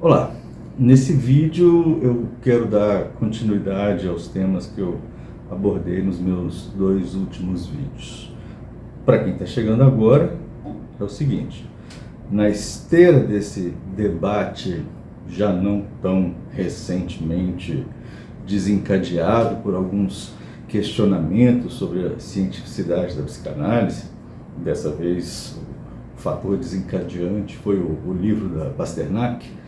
Olá, nesse vídeo eu quero dar continuidade aos temas que eu abordei nos meus dois últimos vídeos. Para quem está chegando agora, é o seguinte: na esteira desse debate já não tão recentemente desencadeado por alguns questionamentos sobre a cientificidade da psicanálise, dessa vez o fator desencadeante foi o livro da Pasternak.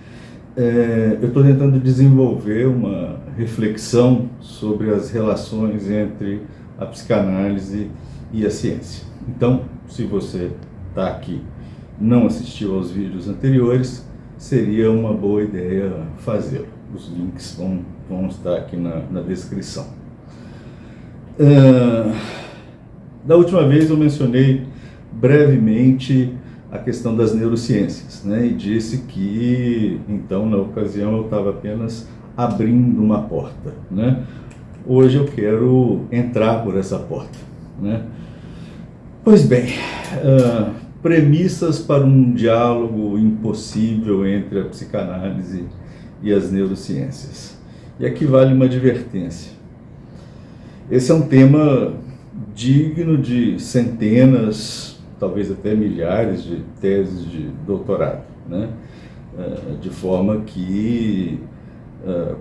Eu estou tentando desenvolver uma reflexão sobre as relações entre a psicanálise e a ciência. Então, se você está aqui não assistiu aos vídeos anteriores, seria uma boa ideia fazê-lo. Os links vão estar aqui na descrição. Da última vez eu mencionei brevemente a questão das neurociências, né? E disse que, então, na ocasião, eu estava apenas abrindo uma porta, né? Hoje eu quero entrar por essa porta, né? Pois bem, premissas para um diálogo impossível entre a psicanálise e as neurociências. E aqui vale uma advertência. Esse é um tema digno de centenas, talvez até milhares de teses de doutorado, né? De forma que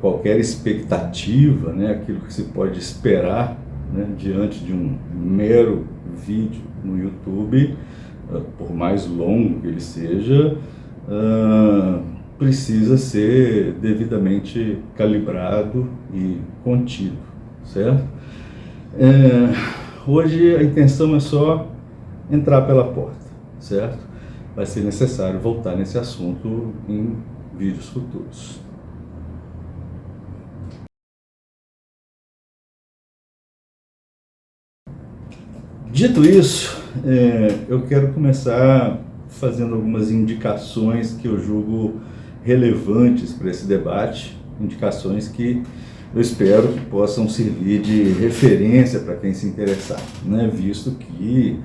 qualquer expectativa, né, aquilo que se pode esperar, né, diante de um mero vídeo no YouTube, por mais longo que ele seja, precisa ser devidamente calibrado e contido, certo? Hoje a intenção é só entrar pela porta, certo? Vai ser necessário voltar nesse assunto em vídeos futuros. Dito isso, eu quero começar fazendo algumas indicações que eu julgo relevantes para esse debate, indicações que eu espero que possam servir de referência para quem se interessar, né? Visto que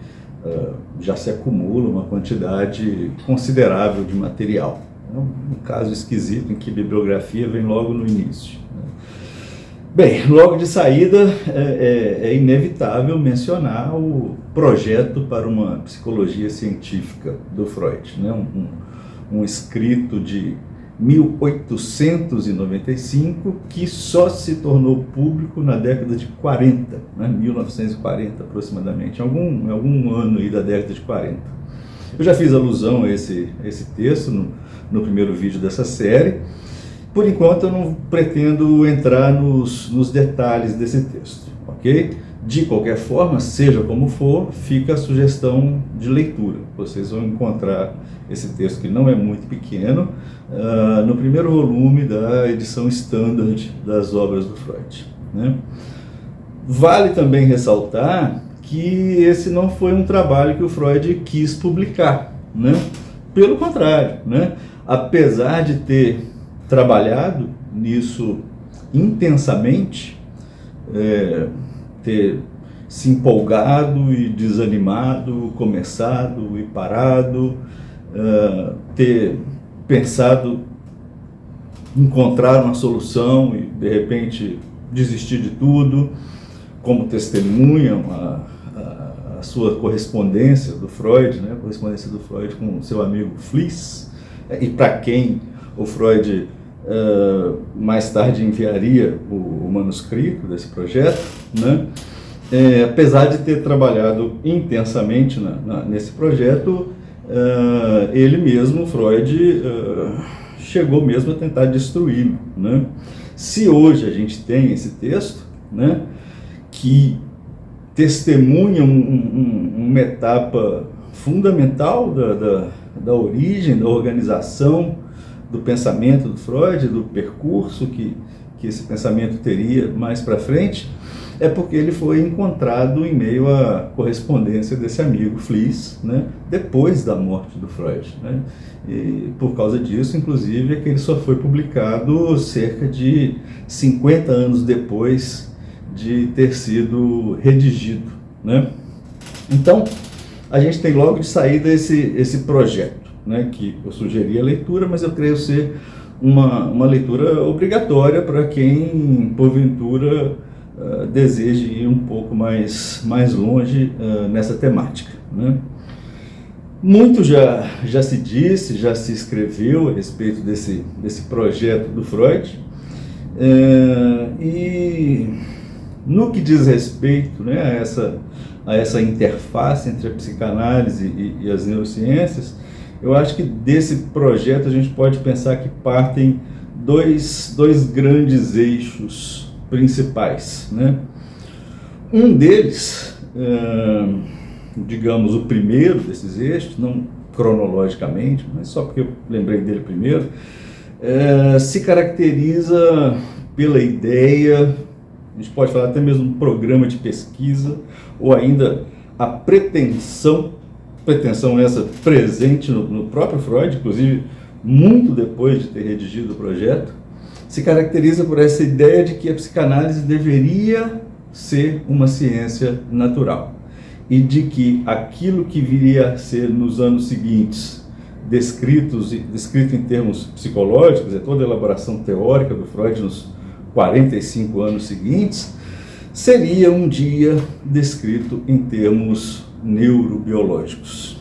já se acumula uma quantidade considerável de material. É um caso esquisito em que bibliografia vem logo no início, né? Bem, logo de saída é inevitável mencionar o projeto para uma psicologia científica do Freud, né? Um escrito de 1895, que só se tornou público na década de 40, né, 1940 aproximadamente, em algum ano aí da década de 40. Eu já fiz alusão a esse texto no primeiro vídeo dessa série. Por enquanto eu não pretendo entrar nos detalhes desse texto, ok? De qualquer forma, seja como for, fica a sugestão de leitura. Vocês vão encontrar esse texto, que não é muito pequeno, no primeiro volume da edição standard das obras do Freud, né? Vale também ressaltar que esse não foi um trabalho que o Freud quis publicar, né? Pelo contrário, né? Apesar de ter trabalhado nisso intensamente, ter se empolgado e desanimado, começado e parado, ter pensado encontrar uma solução e de repente desistir de tudo, como testemunham a sua correspondência do Freud, né? A correspondência do Freud com seu amigo Fliess, e para quem o Freud mais tarde enviaria o manuscrito desse projeto, né? Apesar de ter trabalhado intensamente nesse projeto, ele mesmo, Freud, chegou mesmo a tentar destruí-lo, né? Se hoje a gente tem esse texto, né, que testemunha uma etapa fundamental da origem, da organização do pensamento do Freud, do percurso que esse pensamento teria mais para frente, é porque ele foi encontrado em meio à correspondência desse amigo Fliess, né, depois da morte do Freud, né? E por causa disso, inclusive, é que ele só foi publicado cerca de 50 anos depois de ter sido redigido, né? Então, a gente tem logo de saída esse projeto, né, que eu sugeri a leitura, mas eu creio ser uma leitura obrigatória para quem, porventura, deseje ir um pouco mais longe nessa temática, né? Muito já se disse, já se escreveu a respeito desse projeto do Freud, e no que diz respeito, né, a essa interface entre a psicanálise e as neurociências, eu acho que desse projeto a gente pode pensar que partem dois grandes eixos principais, né? Um deles, digamos, o primeiro desses eixos, não cronologicamente, mas só porque eu lembrei dele primeiro, se caracteriza pela ideia, a gente pode falar até mesmo um programa de pesquisa, ou ainda a pretensão essa presente no próprio Freud, inclusive muito depois de ter redigido o projeto, se caracteriza por essa ideia de que a psicanálise deveria ser uma ciência natural e de que aquilo que viria a ser nos anos seguintes descrito em termos psicológicos, toda a elaboração teórica do Freud nos 45 anos seguintes, seria um dia descrito em termos neurobiológicos.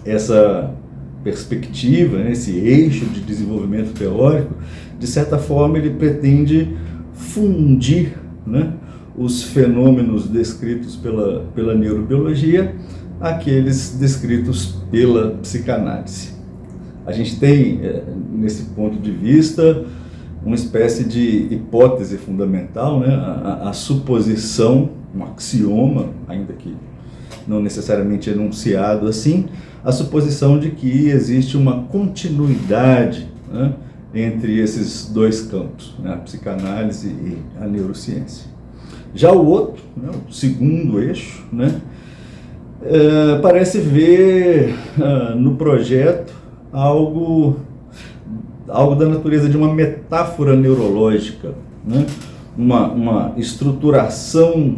Essa perspectiva, esse eixo de desenvolvimento teórico, de certa forma, ele pretende fundir, né, os fenômenos descritos pela neurobiologia àqueles descritos pela psicanálise. A gente tem, nesse ponto de vista, uma espécie de hipótese fundamental, né, a suposição, um axioma, ainda que não necessariamente enunciado assim, a suposição de que existe uma continuidade, né, entre esses dois campos, né, a psicanálise e a neurociência. Já o outro, né, o segundo eixo, né, parece ver no projeto algo da natureza de uma metáfora neurológica, né, uma estruturação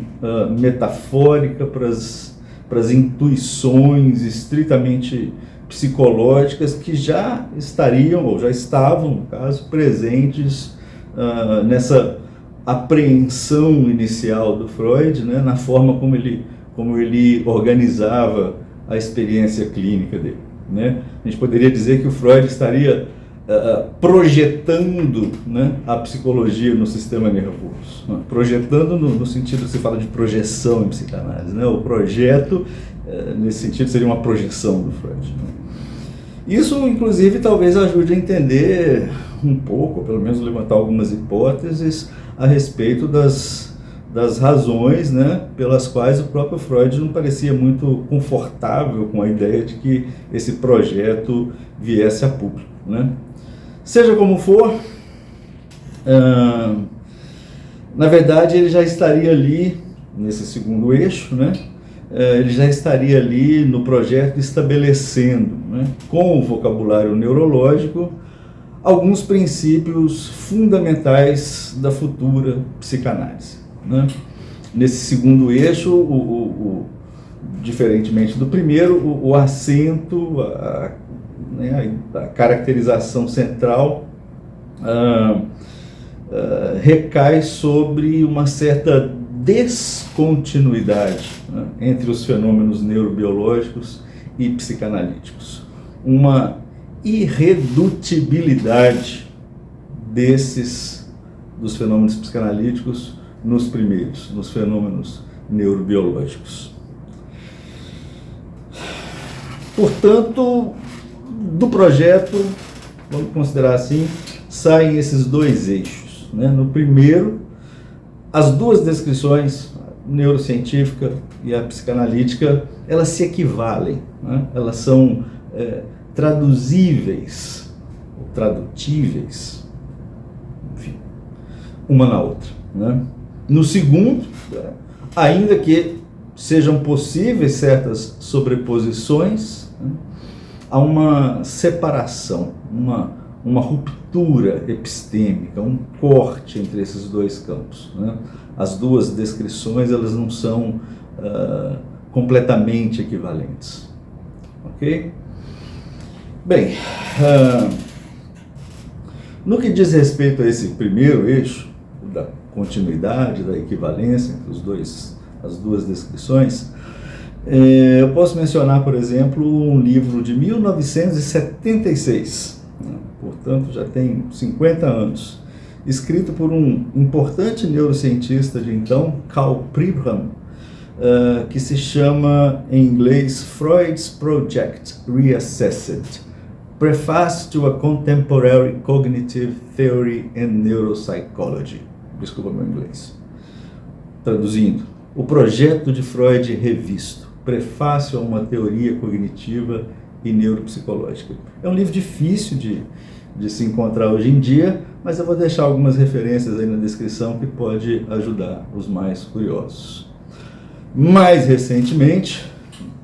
metafórica para as intuições estritamente psicológicas que já estariam, ou já estavam, no caso, presentes nessa apreensão inicial do Freud, né, na forma como ele organizava a experiência clínica dele, né? A gente poderia dizer que o Freud estaria projetando, né, a psicologia no sistema nervoso, né? Projetando no sentido que se fala de projeção em psicanálise, né? O projeto, nesse sentido, seria uma projeção do Freud, né? Isso, inclusive, talvez ajude a entender um pouco, pelo menos levantar algumas hipóteses a respeito das razões, né, pelas quais o próprio Freud não parecia muito confortável com a ideia de que esse projeto viesse a público, né? Seja como for, na verdade ele já estaria ali, nesse segundo eixo, né? Ele já estaria ali no projeto estabelecendo, né, com o vocabulário neurológico, alguns princípios fundamentais da futura psicanálise, né? Nesse segundo eixo, diferentemente do primeiro, o acento, a caracterização central recai sobre uma certa descontinuidade, né, entre os fenômenos neurobiológicos e psicanalíticos. Uma irredutibilidade dos fenômenos psicanalíticos nos primeiros, nos fenômenos neurobiológicos. Portanto, do projeto, vamos considerar assim, saem esses dois eixos, né? No primeiro, as duas descrições, a neurocientífica e a psicanalítica, elas se equivalem, né? Elas são traduzíveis, ou tradutíveis, enfim, uma na outra, né? No segundo, ainda que sejam possíveis certas sobreposições, né, há uma separação, uma ruptura epistêmica, um corte entre esses dois campos, né? As duas descrições, elas não são completamente equivalentes, ok? Bem, No que diz respeito a esse primeiro eixo, da continuidade, da equivalência entre as duas descrições, eu posso mencionar, por exemplo, um livro de 1976, né? Portanto já tem 50 anos, escrito por um importante neurocientista de então, Karl Pribram, que se chama, em inglês, Freud's Project Reassessed, Preface to a Contemporary Cognitive Theory and Neuropsychology. Desculpa meu inglês. Traduzindo, o projeto de Freud revisto, prefácio a uma teoria cognitiva e neuropsicológica. É um livro difícil de se encontrar hoje em dia, mas eu vou deixar algumas referências aí na descrição que pode ajudar os mais curiosos. Mais recentemente,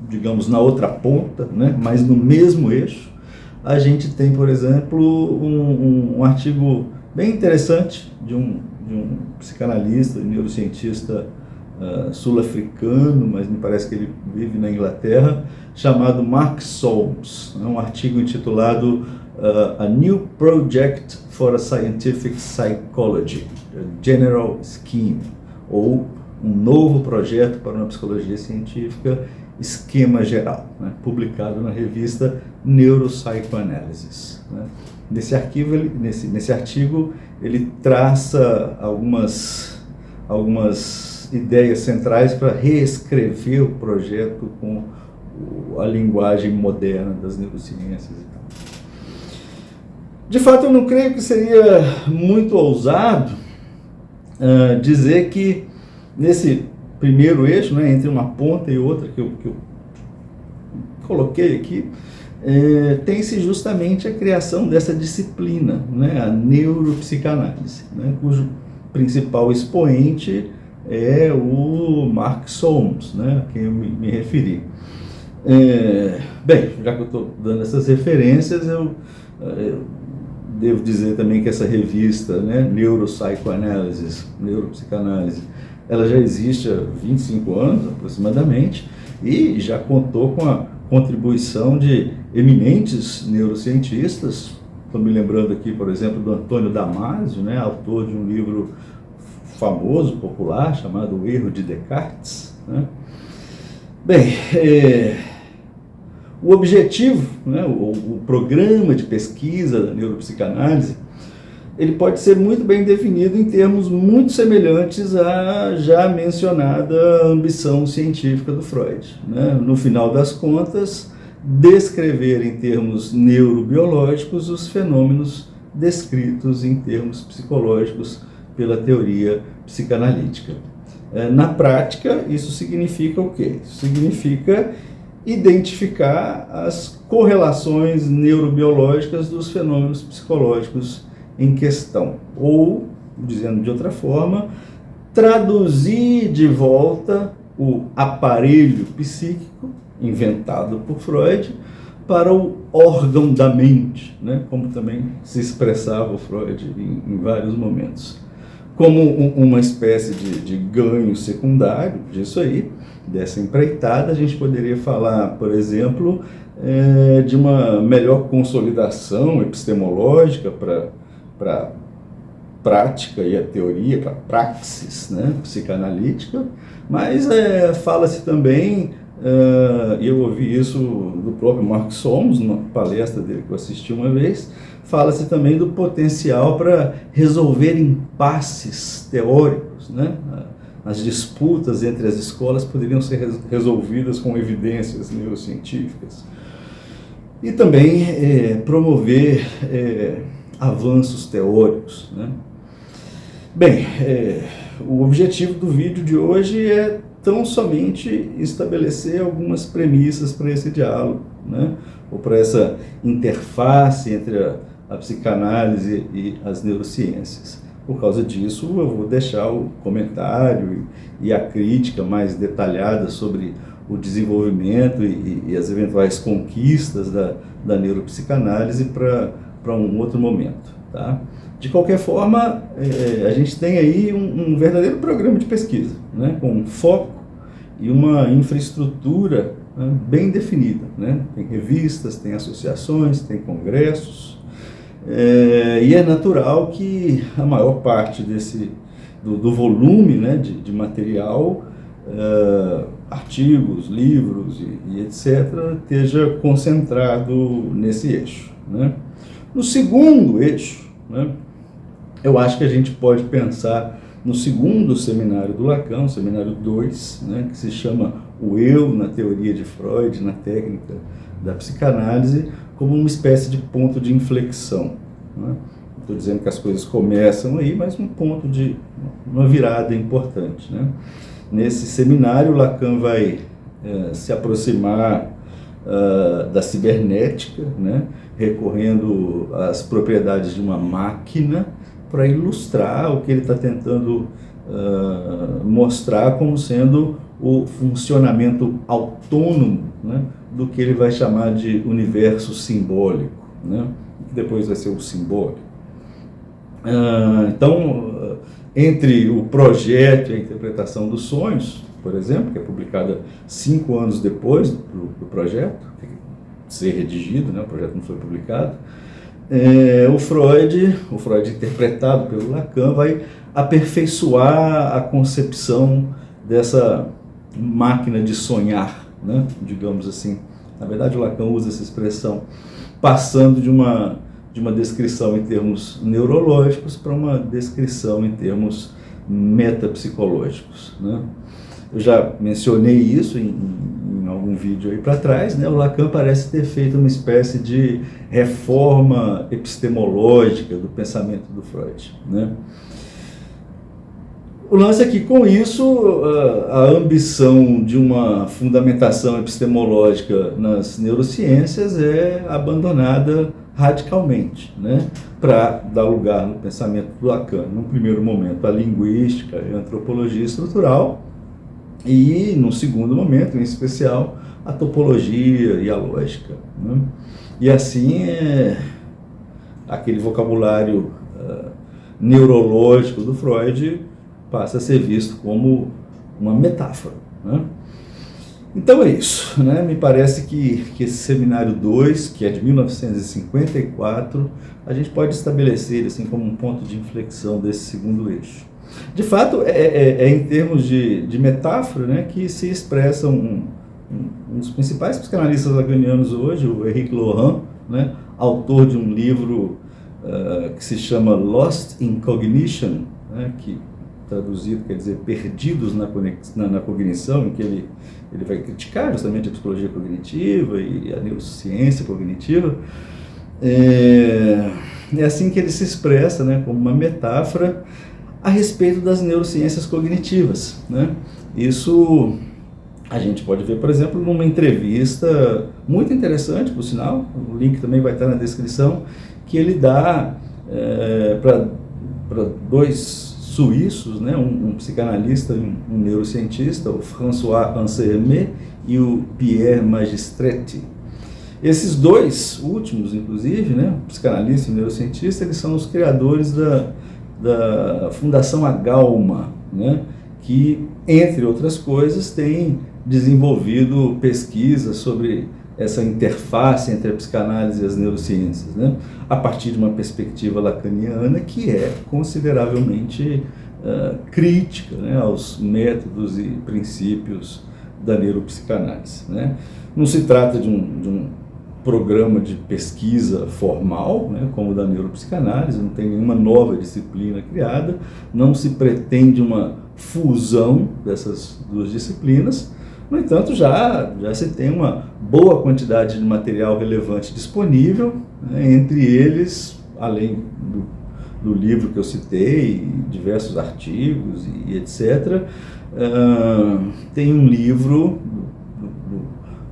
digamos na outra ponta, né, mas no mesmo eixo, a gente tem, por exemplo, um artigo bem interessante de um psicanalista, neurocientista sul-africano, mas me parece que ele vive na Inglaterra, chamado Mark Solms. É um artigo intitulado A New Project for a Scientific Psychology, a General Scheme, ou um novo projeto para uma psicologia científica, esquema geral, né, publicado na revista Neuropsychoanalysis. Né. Nesse artigo, ele traça algumas ideias centrais para reescrever o projeto com a linguagem moderna das neurociências e tal. De fato, eu não creio que seria muito ousado dizer que nesse primeiro eixo, né, entre uma ponta e outra que eu coloquei aqui, tem-se justamente a criação dessa disciplina, né, a neuropsicanálise, né, cujo principal expoente é o Mark Solms, né, a quem eu me referi. Bem, já que eu estou dando essas referências, eu devo dizer também que essa revista, né, Neuropsychoanalysis, Neuropsicanálise, ela já existe há 25 anos aproximadamente e já contou com a contribuição de eminentes neurocientistas. Estou me lembrando aqui, por exemplo, do Antônio Damasio, né, autor de um livro famoso, popular, chamado O Erro de Descartes. Né? Bem, o objetivo, né, o programa de pesquisa da neuropsicanálise, ele pode ser muito bem definido em termos muito semelhantes à já mencionada ambição científica do Freud. Né? No final das contas, descrever em termos neurobiológicos os fenômenos descritos em termos psicológicos pela teoria psicanalítica. Na prática, isso significa o quê? Isso significa identificar as correlações neurobiológicas dos fenômenos psicológicos em questão, ou, dizendo de outra forma, traduzir de volta o aparelho psíquico inventado por Freud para o órgão da mente, né? Como também se expressava o Freud em vários momentos. Como uma espécie de ganho secundário disso aí, dessa empreitada, a gente poderia falar, por exemplo, de uma melhor consolidação epistemológica para a prática e a teoria, para a praxis, né, psicanalítica, mas fala-se também, eu ouvi isso do próprio Mark Solms, numa palestra dele que eu assisti uma vez, fala-se também do potencial para resolver impasses teóricos, né? As disputas entre as escolas poderiam ser resolvidas com evidências neurocientíficas. E também promover avanços teóricos, né? Bem, o objetivo do vídeo de hoje é tão somente estabelecer algumas premissas para esse diálogo, né? Ou para essa interface entre a psicanálise e as neurociências. Por causa disso, eu vou deixar o comentário e a crítica mais detalhada sobre o desenvolvimento e as eventuais conquistas da neuropsicanálise para um outro momento. Tá? De qualquer forma, a gente tem aí um verdadeiro programa de pesquisa, né? Com foco e uma infraestrutura, né, bem definida. Né? Tem revistas, tem associações, tem congressos. E é natural que a maior parte do volume, né, de material, artigos, livros e etc., esteja concentrado nesse eixo, né? No segundo eixo, né, eu acho que a gente pode pensar no segundo seminário do Lacan, o seminário 2, né, que se chama O Eu na Teoria de Freud, na Técnica da Psicanálise, como uma espécie de ponto de inflexão, né? Estou dizendo que as coisas começam aí, mas um ponto de uma virada importante, né? Nesse seminário, Lacan vai se aproximar da cibernética, né, recorrendo às propriedades de uma máquina para ilustrar o que ele está tentando mostrar como sendo o funcionamento autônomo, né, do que ele vai chamar de universo simbólico, né, que depois vai ser o simbólico. Então, entre o projeto e a interpretação dos sonhos, por exemplo, que é publicada 5 anos depois do projeto ser redigido, né, o projeto não foi publicado, o Freud interpretado pelo Lacan, vai aperfeiçoar a concepção dessa máquina de sonhar, né, digamos assim. Na verdade, o Lacan usa essa expressão, passando de uma descrição em termos neurológicos para uma descrição em termos metapsicológicos, né? Eu já mencionei isso em algum vídeo aí para trás, né? O Lacan parece ter feito uma espécie de reforma epistemológica do pensamento do Freud, né? O lance é que, com isso, a ambição de uma fundamentação epistemológica nas neurociências é abandonada radicalmente, né, para dar lugar no pensamento do Lacan, num primeiro momento, à linguística e à antropologia estrutural, e, num segundo momento, em especial, a topologia e a lógica, né? E assim, aquele vocabulário neurológico do Freud passa a ser visto como uma metáfora, né? Então é isso, né? Me parece que esse seminário 2, que é de 1954, a gente pode estabelecer assim como um ponto de inflexão desse segundo eixo. De fato, é em termos de metáfora, né, que se expressa um dos principais psicanalistas lacanianos hoje, o Henrique Laurent, né, autor de um livro que se chama Lost in Cognition, né, que traduzido quer dizer perdidos na cognição, em que ele vai criticar justamente a psicologia cognitiva e a neurociência cognitiva. É assim que ele se expressa, né, como uma metáfora a respeito das neurociências cognitivas, né? Isso a gente pode ver, por exemplo, numa entrevista muito interessante, por sinal, o link também vai estar na descrição, que ele dá para 2 suíços, né, um psicanalista e um neurocientista, o François Ansermet e o Pierre Magistretti. Esses 2 últimos, inclusive, né, psicanalista e neurocientista, eles são os criadores da Fundação Agalma, né, que, entre outras coisas, tem desenvolvido pesquisas sobre essa interface entre a psicanálise e as neurociências, né, a partir de uma perspectiva lacaniana que é consideravelmente crítica, né, aos métodos e princípios da neuropsicanálise, né. Não se trata de um programa de pesquisa formal, né, como o da neuropsicanálise, não tem nenhuma nova disciplina criada, não se pretende uma fusão dessas 2 disciplinas. No entanto, já se tem uma boa quantidade de material relevante disponível, né, entre eles, além do livro que eu citei, diversos artigos e etc., tem um livro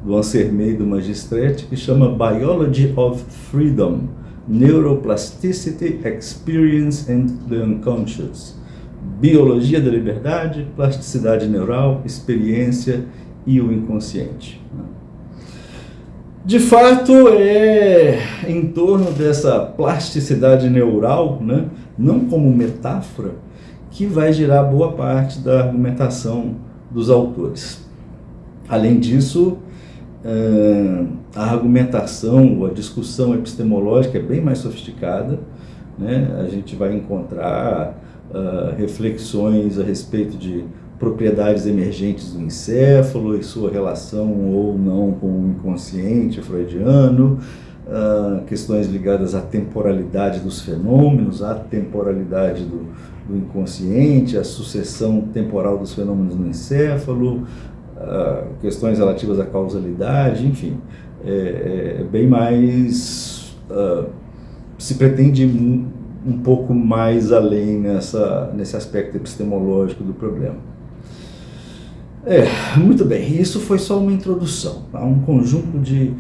do Ansermet e do Magistretti que chama Biology of Freedom, Neuroplasticity, Experience and the Unconscious. Biologia da liberdade, plasticidade neural, experiência e o inconsciente. De fato, é em torno dessa plasticidade neural, né, não como metáfora, que vai girar boa parte da argumentação dos autores. Além disso, a argumentação ou a discussão epistemológica é bem mais sofisticada, né? A gente vai encontrar reflexões a respeito de propriedades emergentes do encéfalo e sua relação ou não com o inconsciente freudiano, questões ligadas à temporalidade dos fenômenos, à temporalidade do inconsciente, à sucessão temporal dos fenômenos no encéfalo, questões relativas à causalidade, enfim, bem mais, se pretende um pouco mais além nesse aspecto epistemológico do problema. Muito bem, isso foi só uma introdução, tá? Um conjunto de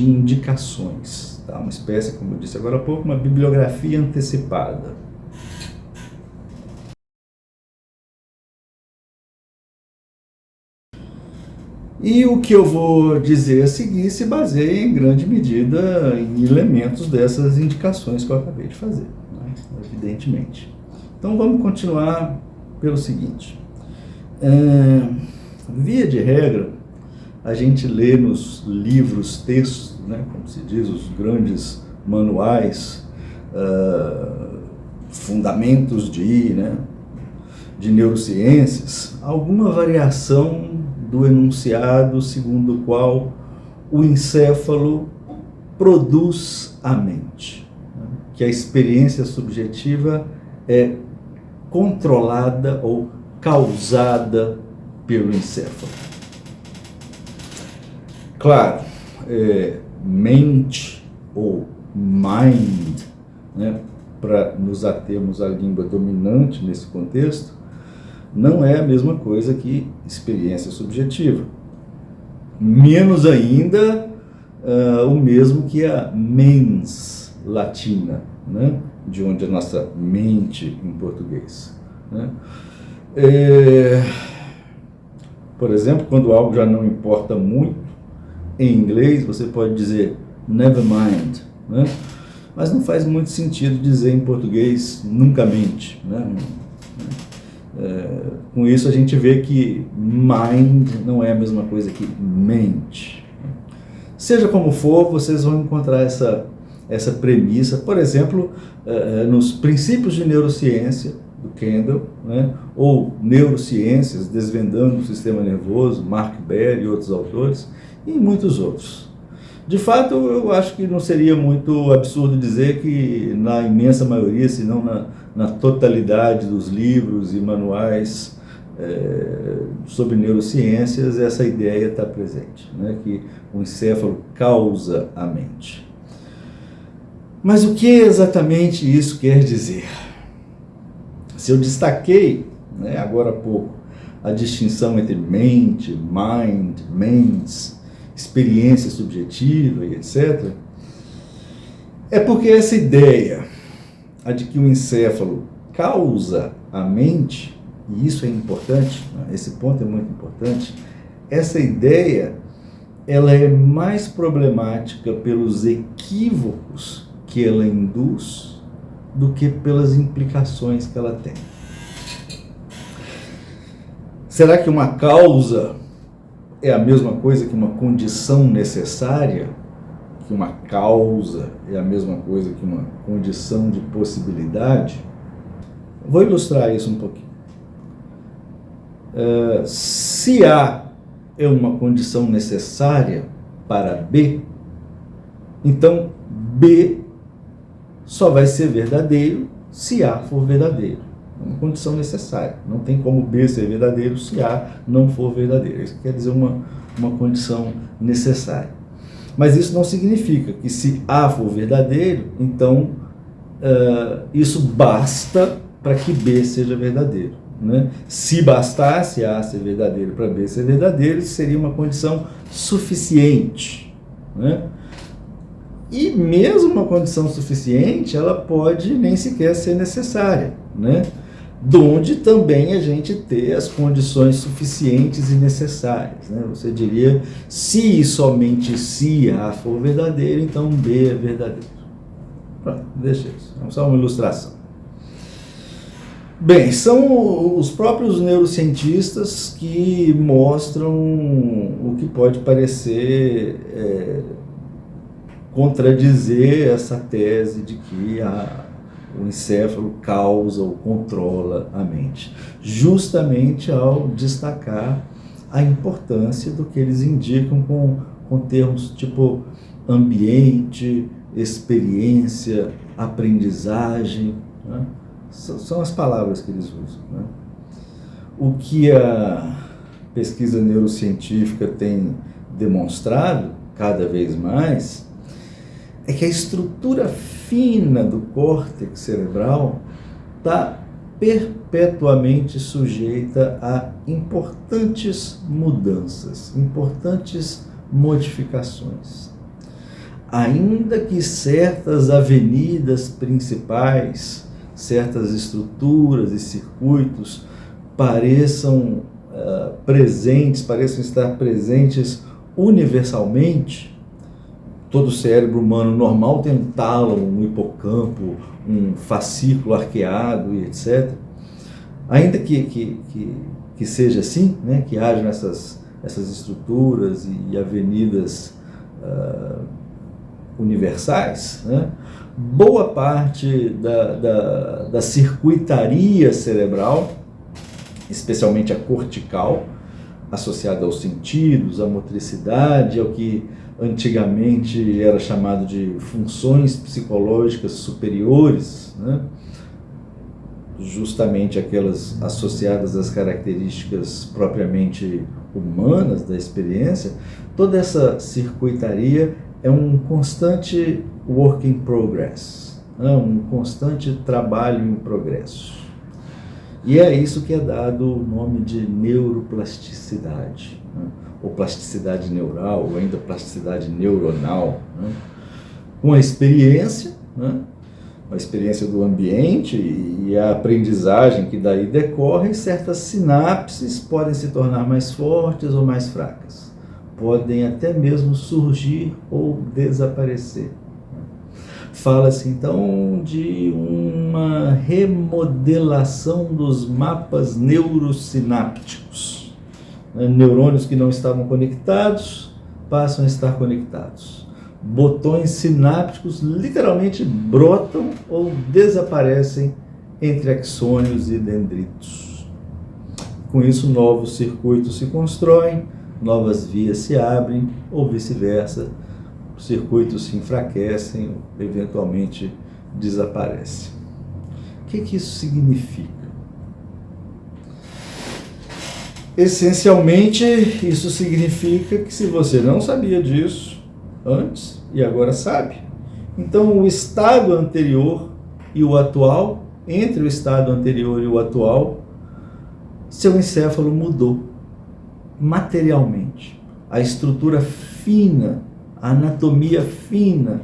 indicações, tá? Uma espécie, como eu disse agora há pouco, uma bibliografia antecipada. E o que eu vou dizer a seguir se baseia em grande medida em elementos dessas indicações que eu acabei de fazer, né? Evidentemente. Então vamos continuar pelo seguinte. Via de regra, a gente lê nos livros, textos, né, como se diz, os grandes manuais, fundamentos de neurociências, alguma variação do enunciado segundo o qual o encéfalo produz a mente, né? Que a experiência subjetiva é controlada ou causada pelo encéfalo. Claro, mente ou mind, né, para nos atermos à língua dominante nesse contexto, não é a mesma coisa que experiência subjetiva. Menos ainda o mesmo que a mens latina, né, de onde a nossa mente em português, né? Por exemplo, quando algo já não importa muito, em inglês você pode dizer never mind, né? Mas não faz muito sentido dizer em português nunca mente, né? Com isso a gente vê que mind não é a mesma coisa que mente. Seja como for, vocês vão encontrar essa premissa, por exemplo, nos Princípios de Neurociência, do Kendall, né? Ou Neurociências, Desvendando o Sistema Nervoso, Mark Baer e outros autores, e em muitos outros. De fato, eu acho que não seria muito absurdo dizer que na imensa maioria, se não na totalidade dos livros e manuais sobre neurociências, essa ideia está presente, né? Que o encéfalo causa a mente. Mas o que exatamente isso quer dizer? Se eu destaquei, né, agora há pouco, a distinção entre mente, mind, mens, experiência subjetiva e etc., é porque essa ideia, a de que o encéfalo causa a mente, e isso é importante, né, esse ponto é muito importante, essa ideia ela é mais problemática pelos equívocos que ela induz do que pelas implicações que ela tem. Será que uma causa é a mesma coisa que uma condição necessária? Que uma causa é a mesma coisa que uma condição de possibilidade? Vou ilustrar isso um pouquinho. Se A é uma condição necessária para B, então B só vai ser verdadeiro se A for verdadeiro. É uma condição necessária. Não tem como B ser verdadeiro se A não for verdadeiro. Isso quer dizer uma condição necessária. Mas isso não significa que se A for verdadeiro, então isso basta para que B seja verdadeiro, né? Se bastasse A ser verdadeiro para B ser verdadeiro, isso seria uma condição suficiente, né? E mesmo uma condição suficiente, ela pode nem sequer ser necessária, né? Donde também a gente ter as condições suficientes e necessárias, né? Você diria, se e somente se A for verdadeiro, então B é verdadeiro. Pronto, deixa isso. É só uma ilustração. Bem, são os próprios neurocientistas que mostram o que pode parecer contradizer essa tese de que o encéfalo causa ou controla a mente, justamente ao destacar a importância do que eles indicam com termos tipo ambiente, experiência, aprendizagem, né? São as palavras que eles usam, né? O que a pesquisa neurocientífica tem demonstrado cada vez mais é que a estrutura fina do córtex cerebral está perpetuamente sujeita a importantes mudanças, importantes modificações. Ainda que certas avenidas principais, certas estruturas e circuitos pareçam pareçam estar presentes universalmente, todo cérebro humano normal tem um tálamo, um hipocampo, um fascículo arqueado e etc. Ainda que seja assim, né, que haja essas estruturas e avenidas universais, né, boa parte da circuitaria cerebral, especialmente a cortical, associada aos sentidos, à motricidade, ao que antigamente era chamado de funções psicológicas superiores, né, justamente aquelas associadas às características propriamente humanas da experiência, toda essa circuitaria é um constante work in progress, né? Um constante trabalho em progresso. E é isso que é dado o nome de neuroplasticidade, né? Ou plasticidade neural, ou ainda plasticidade neuronal, né? Com a experiência, né? A experiência do ambiente e a aprendizagem que daí decorre, certas sinapses podem se tornar mais fortes ou mais fracas. Podem até mesmo surgir ou desaparecer. Fala-se então de uma remodelação dos mapas neurosinápticos. Neurônios que não estavam conectados passam a estar conectados. Botões sinápticos literalmente brotam ou desaparecem entre axônios e dendritos. Com isso, novos circuitos se constroem, novas vias se abrem, ou vice-versa, os circuitos se enfraquecem, eventualmente desaparecem. O que isso significa? Essencialmente, isso significa que se você não sabia disso antes e agora sabe, então o estado anterior e o atual, entre o estado anterior e o atual, seu encéfalo mudou materialmente. A estrutura fina, a anatomia fina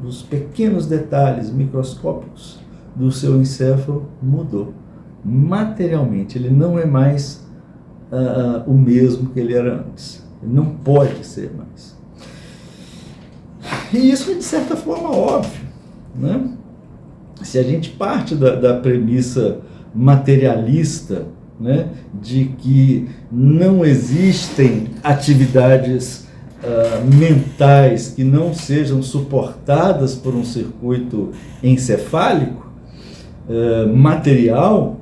dos pequenos detalhes microscópicos do seu encéfalo mudou materialmente. Ele não é mais o mesmo que ele era antes. Ele não pode ser mais. E isso é de certa forma óbvio, né? Se a gente parte da premissa materialista, né, de que não existem atividades mentais que não sejam suportadas por um circuito encefálico, material,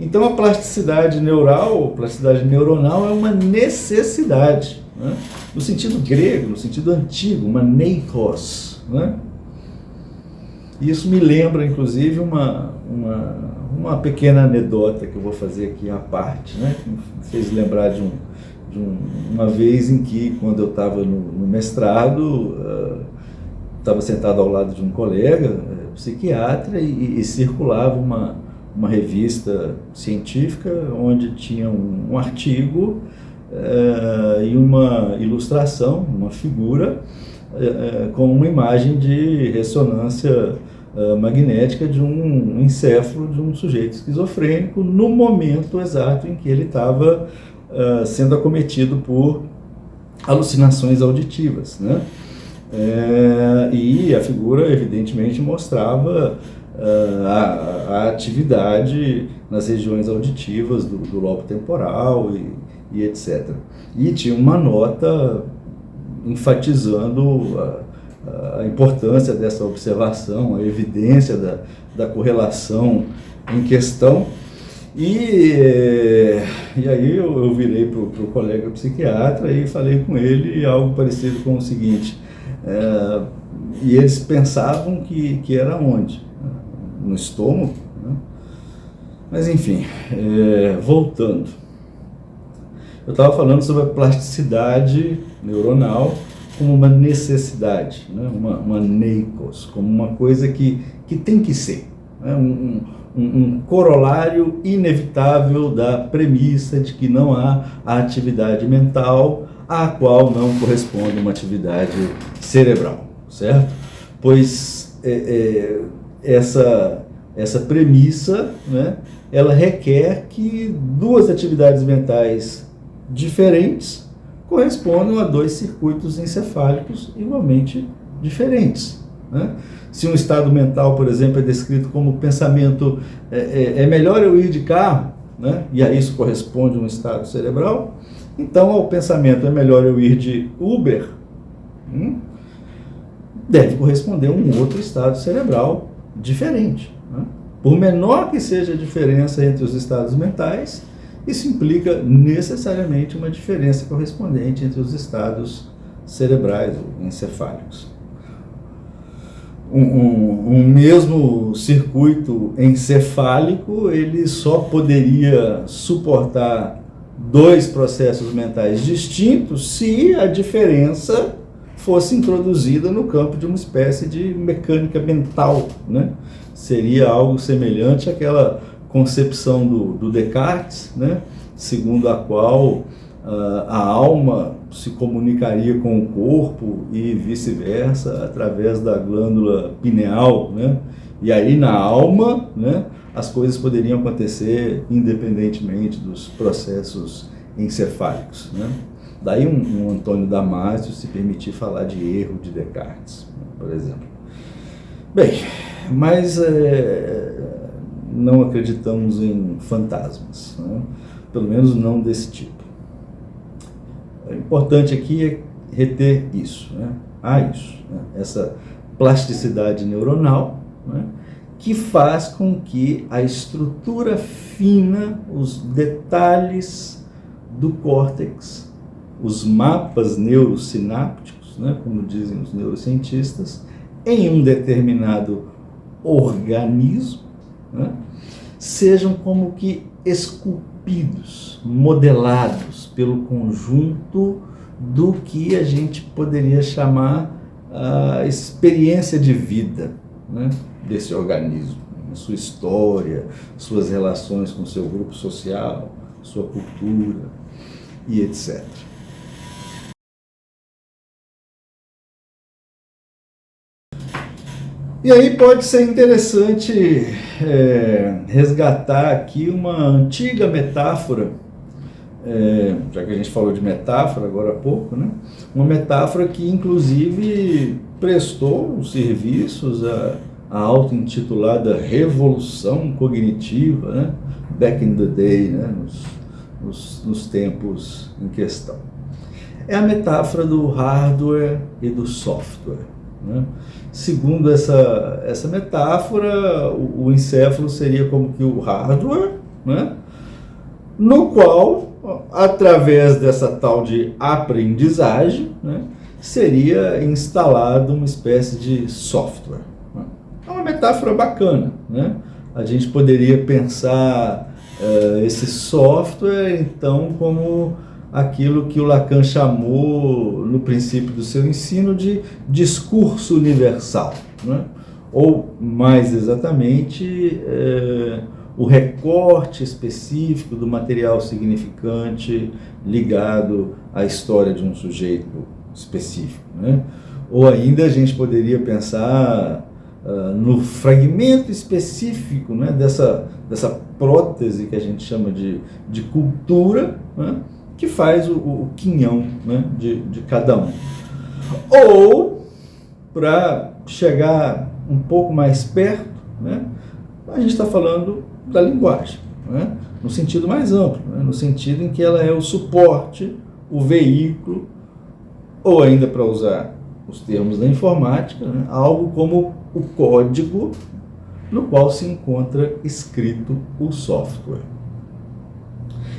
então a plasticidade neural, plasticidade neuronal é uma necessidade, né? No sentido grego, no sentido antigo, uma neikos, né? Isso me lembra, inclusive, uma pequena anedota que eu vou fazer aqui à parte, né? Que me fez lembrar de uma vez em que, quando eu estava no mestrado, estava sentado ao lado de um colega psiquiatra e circulava uma revista científica onde tinha um artigo e uma ilustração, uma figura com uma imagem de ressonância magnética de um encéfalo de um sujeito esquizofrênico no momento exato em que ele estava sendo acometido por alucinações auditivas, né? E a figura evidentemente mostrava a atividade nas regiões auditivas do lobo temporal e etc. E tinha uma nota enfatizando a importância dessa observação, a evidência da correlação em questão. E aí eu virei para o colega psiquiatra e falei com ele algo parecido com o seguinte, e eles pensavam que era onde? No estômago, né? Mas enfim, voltando. Eu estava falando sobre a plasticidade neuronal como uma necessidade, né? uma neikos, como uma coisa que tem que ser, né? Um corolário inevitável da premissa de que não há a atividade mental à qual não corresponde uma atividade cerebral, certo? Pois essa premissa, né, ela requer que duas atividades mentais diferentes correspondam a dois circuitos encefálicos igualmente diferentes, né? Se um estado mental, por exemplo, é descrito como pensamento, é melhor eu ir de carro, né? E a isso corresponde um estado cerebral, então ao pensamento é melhor eu ir de Uber, deve corresponder um outro estado cerebral diferente, né? Por menor que seja a diferença entre os estados mentais, isso implica necessariamente uma diferença correspondente entre os estados cerebrais ou encefálicos. Um mesmo circuito encefálico, ele só poderia suportar dois processos mentais distintos se a diferença fosse introduzida no campo de uma espécie de mecânica mental, né? Seria algo semelhante àquela concepção do Descartes, né? Segundo a qual a alma se comunicaria com o corpo e vice-versa através da glândula pineal, né? E aí na alma, né, as coisas poderiam acontecer independentemente dos processos encefálicos, né? Daí um Antônio Damasio se permitir falar de erro de Descartes, por exemplo. Bem, mas não acreditamos em fantasmas, né? Pelo menos não desse tipo. O importante aqui é reter isso, né? Há isso, né? Essa plasticidade neuronal, né, que faz com que a estrutura fina, os detalhes do córtex, os mapas neurosinápticos, né, como dizem os neurocientistas, em um determinado organismo, né, sejam como que esculpidos, modelados pelo conjunto do que a gente poderia chamar a experiência de vida, né, desse organismo, sua história, suas relações com seu grupo social, sua cultura e etc. E aí pode ser interessante resgatar aqui uma antiga metáfora, já que a gente falou de metáfora agora há pouco, né? Uma metáfora que inclusive prestou serviços à auto-intitulada revolução cognitiva, né? Back in the day, né? Nos tempos em questão. É a metáfora do hardware e do software, né? Segundo essa metáfora, o encéfalo seria como que o hardware, né, no qual, através dessa tal de aprendizagem, né, seria instalado uma espécie de software. É uma metáfora bacana, né? A gente poderia pensar esse software, então, como aquilo que o Lacan chamou no princípio do seu ensino de discurso universal, né? Ou, mais exatamente, o recorte específico do material significante ligado à história de um sujeito específico, né? Ou ainda a gente poderia pensar no fragmento específico, né, dessa prótese que a gente chama de cultura, né, que faz o quinhão, né, de cada um. Ou, para chegar um pouco mais perto, né? A gente está falando da linguagem, né? No sentido mais amplo, né? No sentido em que ela é o suporte, o veículo, ou ainda para usar os termos da informática, né? Algo como o código no qual se encontra escrito o software.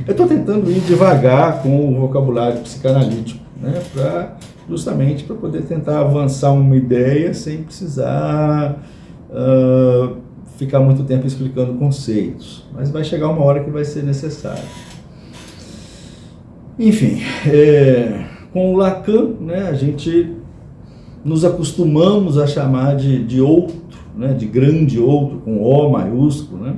Eu estou tentando ir devagar com o vocabulário psicanalítico, né? Justamente para poder tentar avançar uma ideia sem precisar ficar muito tempo explicando conceitos, mas vai chegar uma hora que vai ser necessário. Enfim, com o Lacan, né, a gente nos acostumamos a chamar de outro, né, de grande outro, com O maiúsculo, né,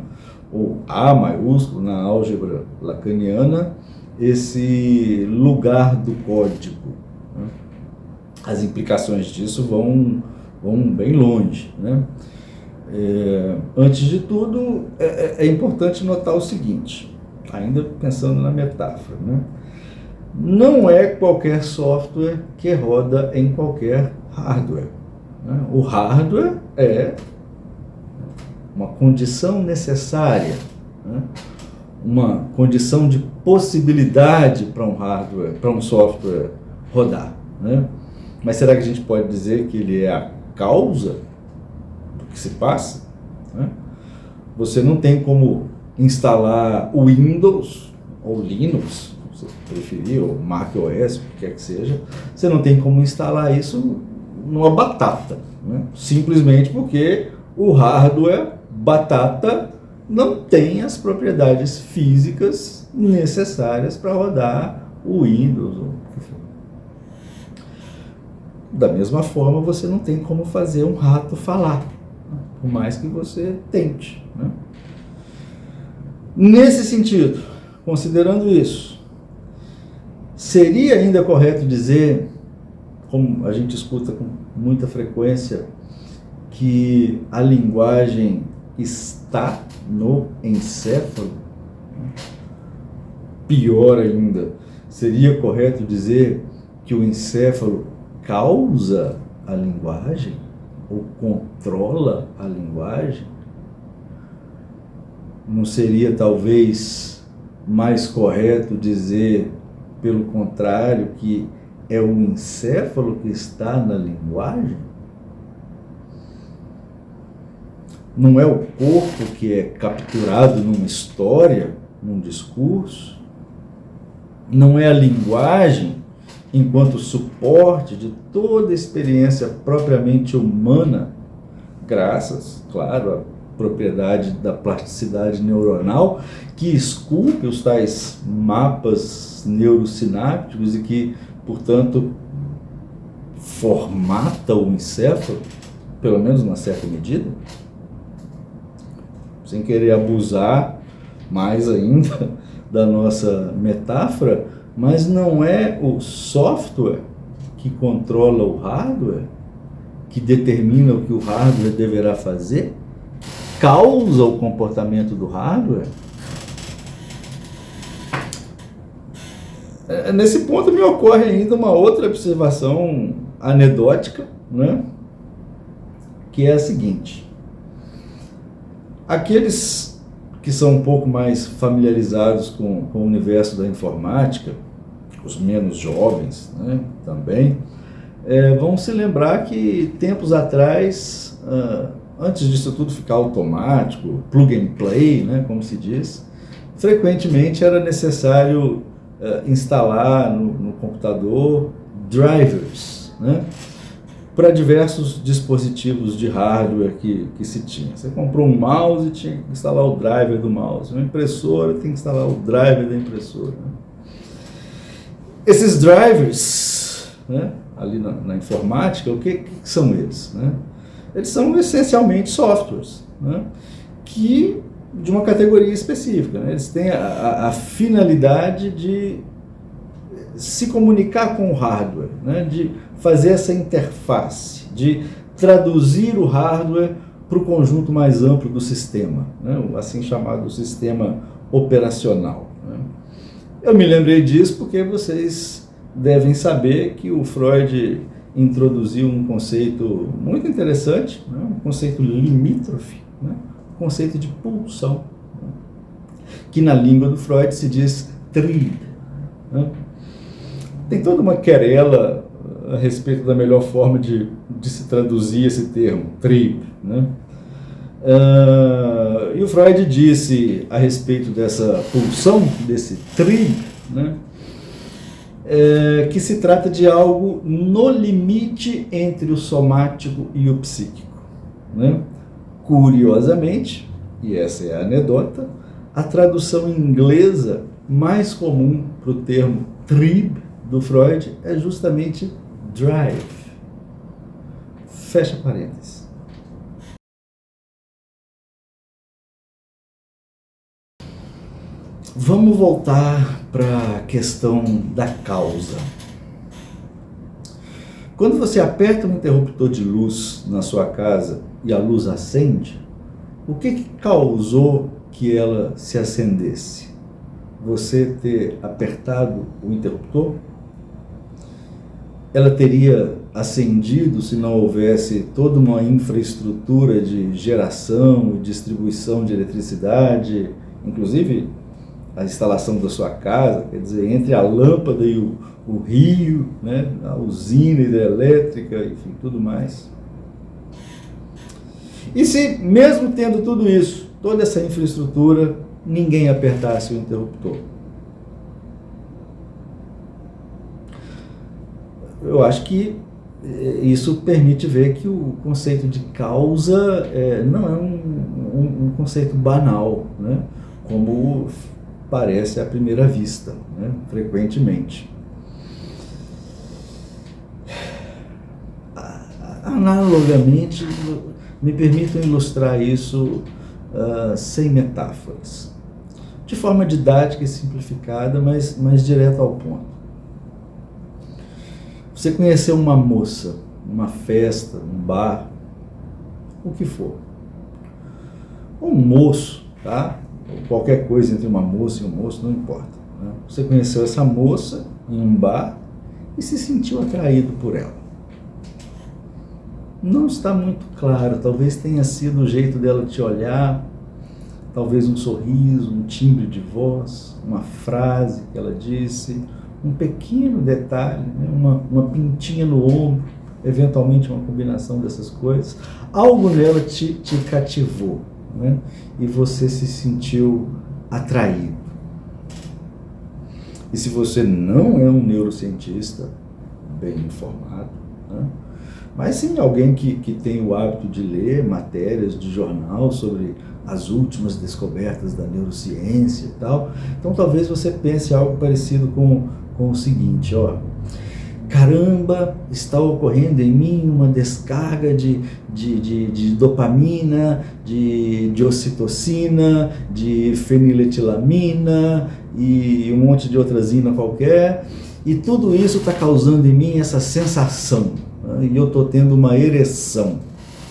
ou A maiúsculo na álgebra lacaniana, esse lugar do código, né? As implicações disso vão bem longe, né? Antes de tudo, é importante notar o seguinte, ainda pensando na metáfora, né? Não é qualquer software que roda em qualquer hardware, né? O hardware é uma condição necessária, né? Uma condição de possibilidade para um hardware, para um software rodar, né? Mas será que a gente pode dizer que ele é a causa que se passa, né? Você não tem como instalar o Windows ou Linux, se você preferir, ou macOS, o que quer que seja, você não tem como instalar isso numa batata, né? Simplesmente porque o hardware batata não tem as propriedades físicas necessárias para rodar o Windows. Da mesma forma, você não tem como fazer um rato falar, por mais que você tente, né? Nesse sentido, considerando isso, seria ainda correto dizer, como a gente escuta com muita frequência, que a linguagem está no encéfalo? Pior ainda, seria correto dizer que o encéfalo causa a linguagem? Ou controla a linguagem? Não seria talvez mais correto dizer, pelo contrário, que é o encéfalo que está na linguagem? Não é o corpo que é capturado numa história, num discurso? Não é a linguagem enquanto suporte de toda a experiência propriamente humana, graças, claro, à propriedade da plasticidade neuronal, que esculpe os tais mapas neurosinápticos e que, portanto, formata o encéfalo, pelo menos numa certa medida? Sem querer abusar mais ainda da nossa metáfora, mas não é o software que controla o hardware, que determina o que o hardware deverá fazer, causa o comportamento do hardware? Nesse ponto me ocorre ainda uma outra observação anedótica, né? Que é a seguinte: aqueles que são um pouco mais familiarizados com o universo da informática, os menos jovens, né, também, vão se lembrar que tempos atrás, antes disso tudo ficar automático, plug and play, né, como se diz, frequentemente era necessário instalar no computador drivers, né, para diversos dispositivos de hardware que se tinha. Você comprou um mouse e tinha que instalar o driver do mouse. Uma impressora tem que instalar o driver da impressora, né? Esses drivers, né, ali na informática, o que são eles, né? Eles são essencialmente softwares, né, que de uma categoria específica, né? Eles têm a finalidade de se comunicar com o hardware, né? De fazer essa interface, de traduzir o hardware para o conjunto mais amplo do sistema, né? O assim chamado sistema operacional, né? Eu me lembrei disso porque vocês devem saber que o Freud introduziu um conceito muito interessante, né? Um conceito limítrofe, né? O conceito de pulsão, né? Que na língua do Freud se diz Trieb, né? Tem toda uma querela a respeito da melhor forma de se traduzir esse termo, Trieb, né? E o Freud disse a respeito dessa pulsão, desse Trieb, né? Que se trata de algo no limite entre o somático e o psíquico, né? Curiosamente, e essa é a anedota, a tradução inglesa mais comum para o termo Trieb do Freud é justamente drive. Fecha parênteses. Vamos voltar para a questão da causa. Quando você aperta um interruptor de luz na sua casa e a luz acende, o que causou que ela se acendesse? Você ter apertado o interruptor? Ela teria acendido se não houvesse toda uma infraestrutura de geração e distribuição de eletricidade, inclusive a instalação da sua casa, quer dizer, entre a lâmpada e o rio, né, a usina hidrelétrica, enfim, tudo mais. E se, mesmo tendo tudo isso, toda essa infraestrutura, ninguém apertasse o interruptor? Eu acho que isso permite ver que o conceito de causa não é um conceito banal, né, como parece à primeira vista, né, frequentemente. Analogamente, me permitam ilustrar isso sem metáforas, de forma didática e simplificada, mas direto ao ponto. Você conheceu uma moça, uma festa, um bar, o que for. Um moço, tá? Qualquer coisa entre uma moça e um moço, não importa, né? Você conheceu essa moça em um bar e se sentiu atraído por ela. Não está muito claro, talvez tenha sido o jeito dela te olhar, talvez um sorriso, um timbre de voz, uma frase que ela disse, um pequeno detalhe, né? uma pintinha no ombro, eventualmente uma combinação dessas coisas. Algo nela te cativou, né? E você se sentiu atraído. E se você não é um neurocientista bem informado, né? Mas sim alguém que tem o hábito de ler matérias de jornal sobre as últimas descobertas da neurociência e tal, então talvez você pense algo parecido com o seguinte, ó: caramba, está ocorrendo em mim uma descarga de dopamina, de ocitocina, de feniletilamina e um monte de outra zina qualquer, e tudo isso está causando em mim essa sensação, né? E eu estou tendo uma ereção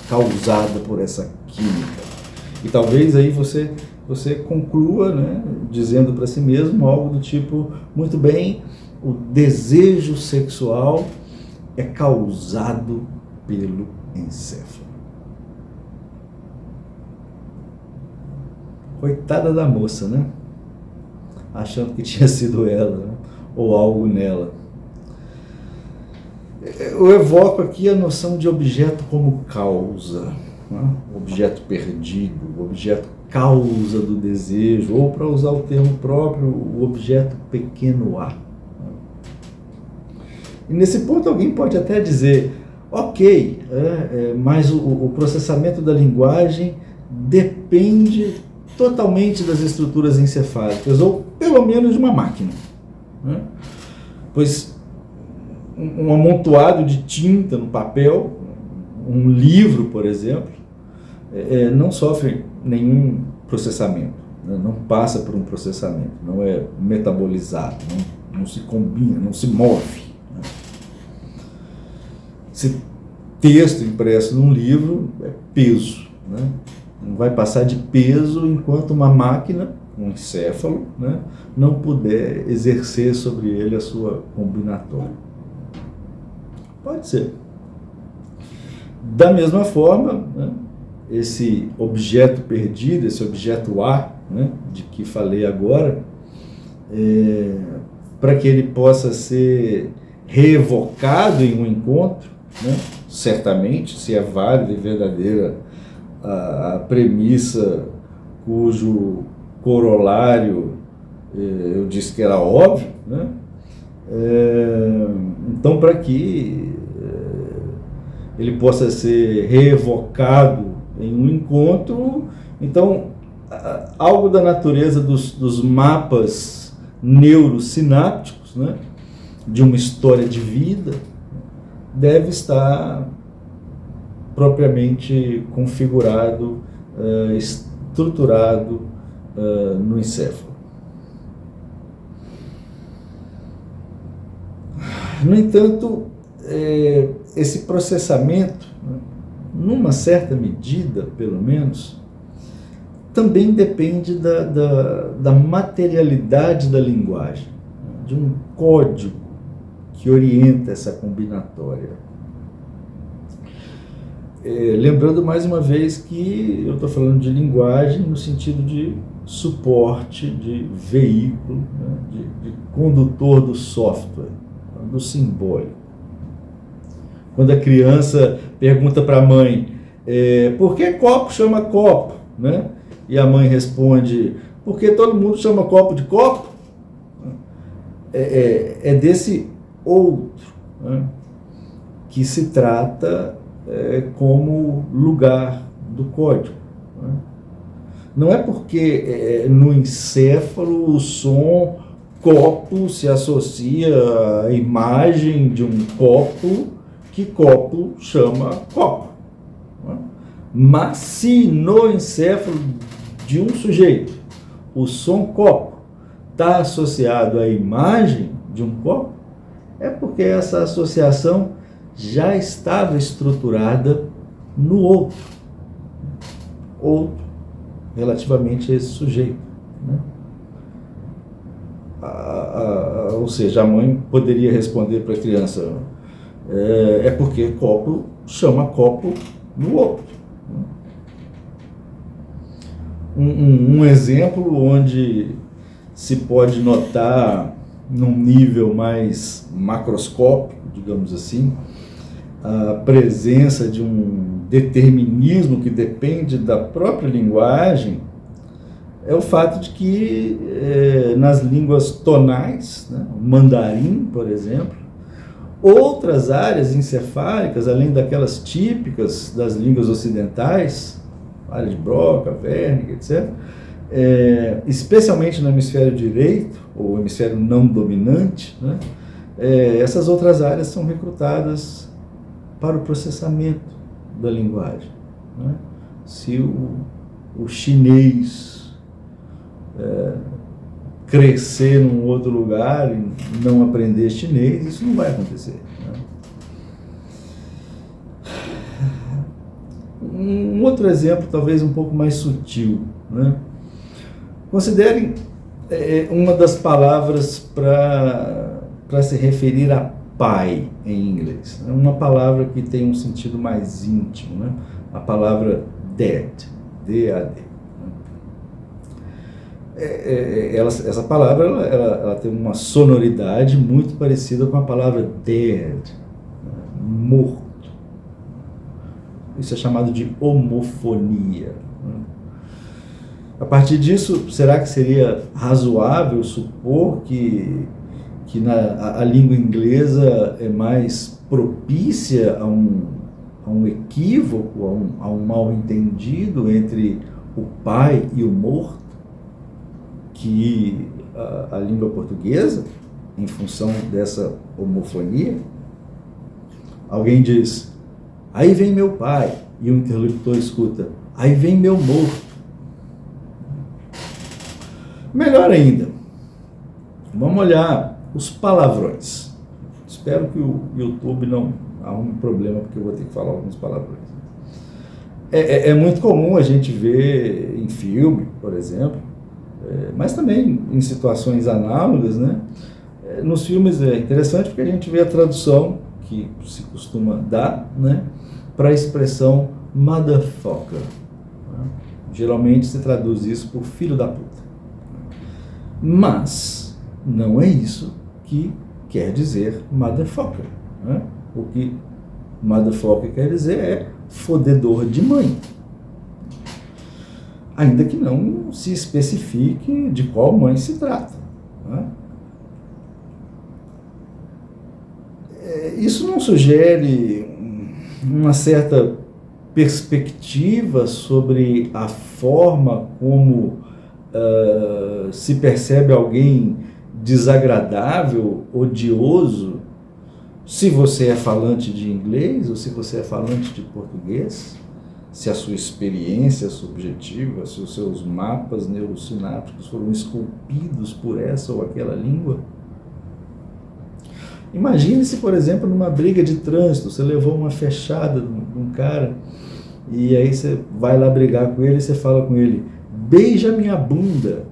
causada por essa química. E talvez aí você conclua, né, dizendo para si mesmo algo do tipo: muito bem, o desejo sexual é causado pelo encéfalo. Coitada da moça, né? Achando que tinha sido ela, né? Ou algo nela. Eu evoco aqui a noção de objeto como causa, né? Objeto perdido, objeto causa do desejo, ou, para usar o termo próprio, o objeto pequeno a. E nesse ponto alguém pode até dizer: ok, mas o processamento da linguagem depende totalmente das estruturas encefálicas, ou pelo menos de uma máquina, né? Pois um amontoado de tinta no papel, um livro, por exemplo, não sofre nenhum processamento, né? Não passa por um processamento, não é metabolizado, não se combina, não se move. Esse texto impresso num livro é peso, né? Não vai passar de peso enquanto uma máquina, um encéfalo, né, não puder exercer sobre ele a sua combinatória. Pode ser. Da mesma forma, né, esse objeto perdido, esse objeto A, né, de que falei agora, para que ele possa ser reevocado em um encontro, né, certamente, se é válida e verdadeira a premissa cujo corolário eu disse que era óbvio, né? Então, para que ele possa ser reevocado em um encontro, então, algo da natureza dos mapas neurosinápticos, né, de uma história de vida, deve estar propriamente configurado, estruturado no encéfalo. No entanto, esse processamento, numa certa medida, pelo menos, também depende da materialidade da linguagem, de um código que orienta essa combinatória. Lembrando mais uma vez que eu estou falando de linguagem no sentido de suporte, de veículo, né, de condutor do software, do simbólico. Quando a criança pergunta para a mãe, por que copo chama copo? Né? E a mãe responde, porque todo mundo chama copo de copo? É desse outro, né, que se trata como lugar do código. Né? Não é porque no encéfalo o som copo se associa à imagem de um copo que copo chama copo. Né? Mas se no encéfalo de um sujeito o som copo está associado à imagem de um copo, é porque essa associação já estava estruturada no outro relativamente a esse sujeito. Né? Ou seja, a mãe poderia responder para a criança, é porque copo chama copo no outro. Um exemplo onde se pode notar, num nível mais macroscópico, digamos assim, a presença de um determinismo que depende da própria linguagem, é o fato de que nas línguas tonais, né, o mandarim, por exemplo, outras áreas encefálicas, além daquelas típicas das línguas ocidentais, área de Broca, Wernicke, etc., especialmente no hemisfério direito, ou hemisfério não dominante, né, essas outras áreas são recrutadas para o processamento da linguagem. Né? Se o chinês crescer num outro lugar e não aprender chinês, isso não vai acontecer. Né? Um outro exemplo, talvez um pouco mais sutil. Né? Considerem uma das palavras para se referir a pai em inglês. É uma palavra que tem um sentido mais íntimo, né? A palavra dad, D-A-D. Essa palavra ela tem uma sonoridade muito parecida com a palavra dead, morto. Isso é chamado de homofonia. A partir disso, será que seria razoável supor que a língua inglesa é mais propícia a um equívoco, a um mal-entendido entre o pai e o morto, que a língua portuguesa, em função dessa homofonia? Alguém diz, aí vem meu pai, e o interlocutor escuta, aí vem meu morto. Melhor ainda, vamos olhar os palavrões. Espero que o YouTube não arrume problema, porque eu vou ter que falar alguns palavrões. É muito comum a gente ver em filme, por exemplo, mas também em situações análogas, né? Nos filmes é interessante porque a gente vê a tradução que se costuma dar, né, para a expressão motherfucker. né? Geralmente se traduz isso por filho da puta. Mas não é isso que quer dizer motherfucker, né? O que motherfucker quer dizer é fodedor de mãe. Ainda que não se especifique de qual mãe se trata, né? Isso não sugere uma certa perspectiva sobre a forma como se percebe alguém desagradável, odioso, se você é falante de inglês ou se você é falante de português, se a sua experiência subjetiva, se os seus mapas neurosinápticos foram esculpidos por essa ou aquela língua. Imagine se, por exemplo, numa briga de trânsito, você levou uma fechada de um cara e aí você vai lá brigar com ele e você fala com ele: beija minha bunda.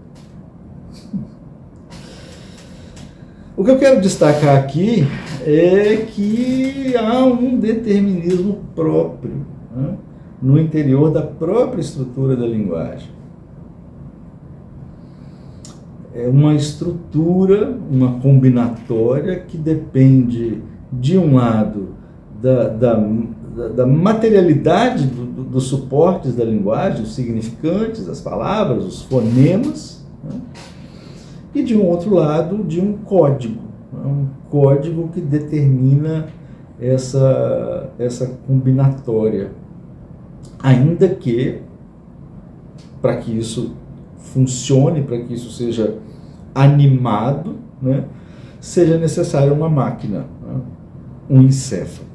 O que eu quero destacar aqui é que há um determinismo próprio, né, no interior da própria estrutura da linguagem. É uma estrutura, uma combinatória que depende, de um lado, da materialidade dos suportes da linguagem, os significantes, as palavras, os fonemas, né? E de um outro lado, de um código, né? Um código que determina essa combinatória. Ainda que, para que isso funcione, para que isso seja animado, né, seja necessária uma máquina, né, um encéfalo.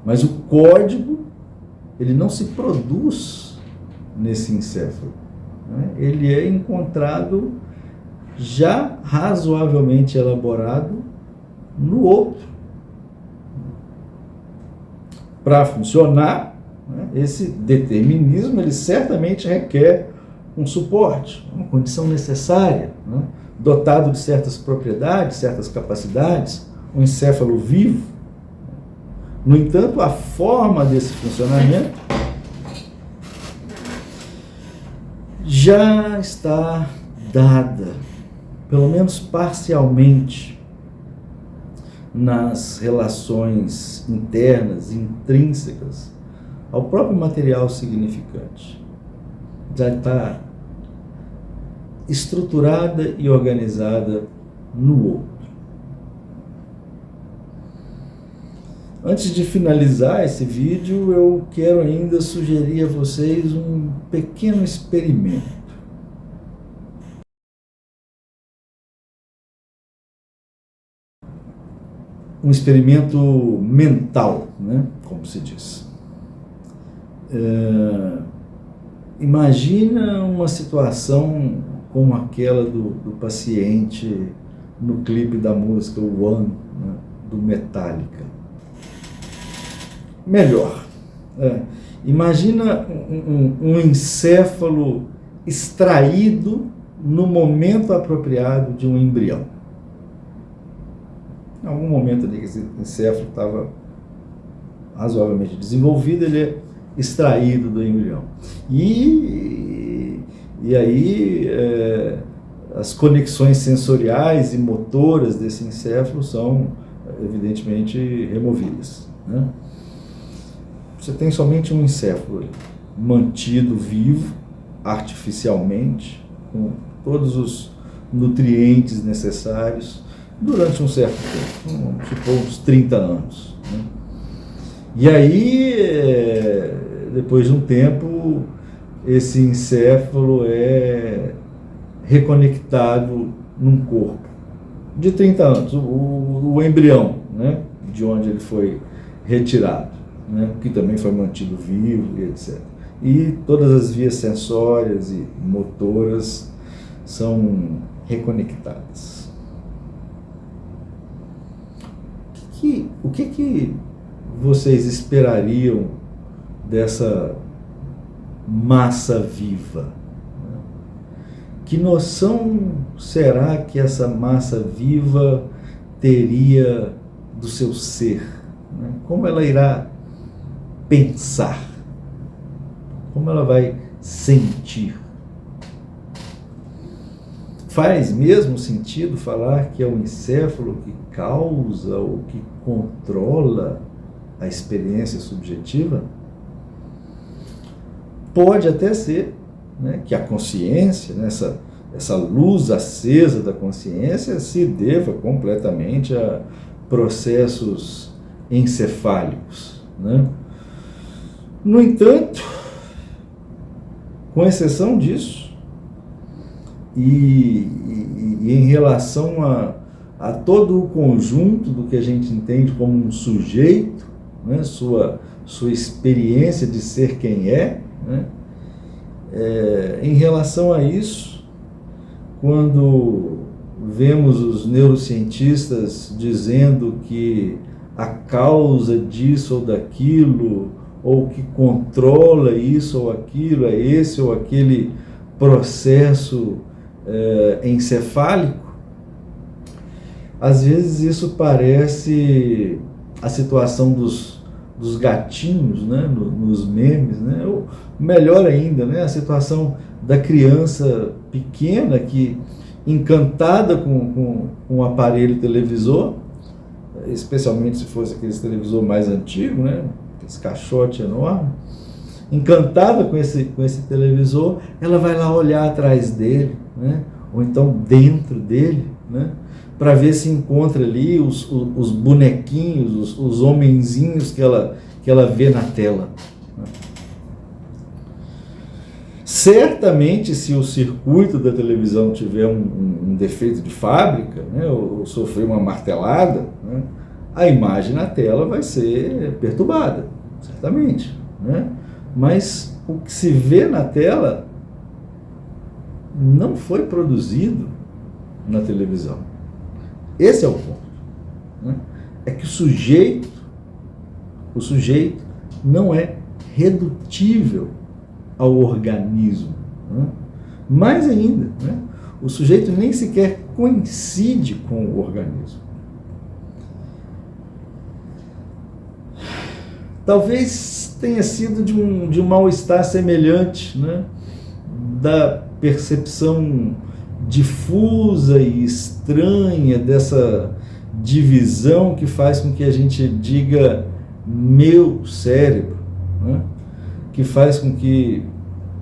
Mas o código, ele não se produz nesse encéfalo, né? Ele é encontrado já razoavelmente elaborado no outro. Para funcionar, né, esse determinismo, ele certamente requer um suporte, uma condição necessária, né, dotado de certas propriedades, certas capacidades, um encéfalo vivo. No entanto, a forma desse funcionamento já está dada, pelo menos parcialmente, nas relações internas, intrínsecas, ao próprio material significante. Já está estruturada e organizada no outro. Antes de finalizar esse vídeo, eu quero ainda sugerir a vocês um pequeno experimento. Um experimento mental, né? Como se diz. Imagina uma situação como aquela do paciente no clipe da música One, né, do Metallica. Melhor, imagina um encéfalo extraído no momento apropriado de um embrião. Em algum momento ali que esse encéfalo estava razoavelmente desenvolvido, ele é extraído do embrião. E aí as conexões sensoriais e motoras desse encéfalo são evidentemente removidas, né? Você tem somente um encéfalo mantido vivo artificialmente, com todos os nutrientes necessários durante um certo tempo, vamos supor uns 30 anos, né? E aí, depois de um tempo, esse encéfalo é reconectado num corpo de 30 anos, o embrião, né, de onde ele foi retirado, né, que também foi mantido vivo e etc. E todas as vias sensórias e motoras são reconectadas. O que vocês esperariam dessa massa viva? Que noção será que essa massa viva teria do seu ser? Como ela irá pensar? Como ela vai sentir? Faz mesmo sentido falar que é o encéfalo que causa ou que controla a experiência subjetiva? Pode até ser, né, que a consciência, né, essa luz acesa da consciência se deva completamente a processos encefálicos, né? No entanto, com exceção disso, e em relação a todo o conjunto do que a gente entende como um sujeito, né, sua experiência de ser quem é, né, em relação a isso, quando vemos os neurocientistas dizendo que a causa disso ou daquilo, ou que controla isso ou aquilo, é esse ou aquele processo encefálico, às vezes isso parece a situação dos gatinhos, né, nos memes, né, ou melhor ainda, né, a situação da criança pequena que, encantada com um aparelho televisor, especialmente se fosse aquele televisor mais antigo, né, esse caixote enorme, encantada com esse televisor, ela vai lá olhar atrás dele, né, ou então dentro dele, né, para ver se encontra ali os bonequinhos, os homenzinhos que ela vê na tela. Certamente, se o circuito da televisão tiver um defeito de fábrica, né, ou sofrer uma martelada, né, a imagem na tela vai ser perturbada, certamente, né? Mas o que se vê na tela não foi produzido na televisão. Esse é o ponto, né? É que o sujeito não é redutível ao organismo, né? Mais ainda, né? O sujeito nem sequer coincide com o organismo. Talvez tenha sido de um mal-estar semelhante, né, da percepção difusa e estranha dessa divisão que faz com que a gente diga meu cérebro, né, que faz com que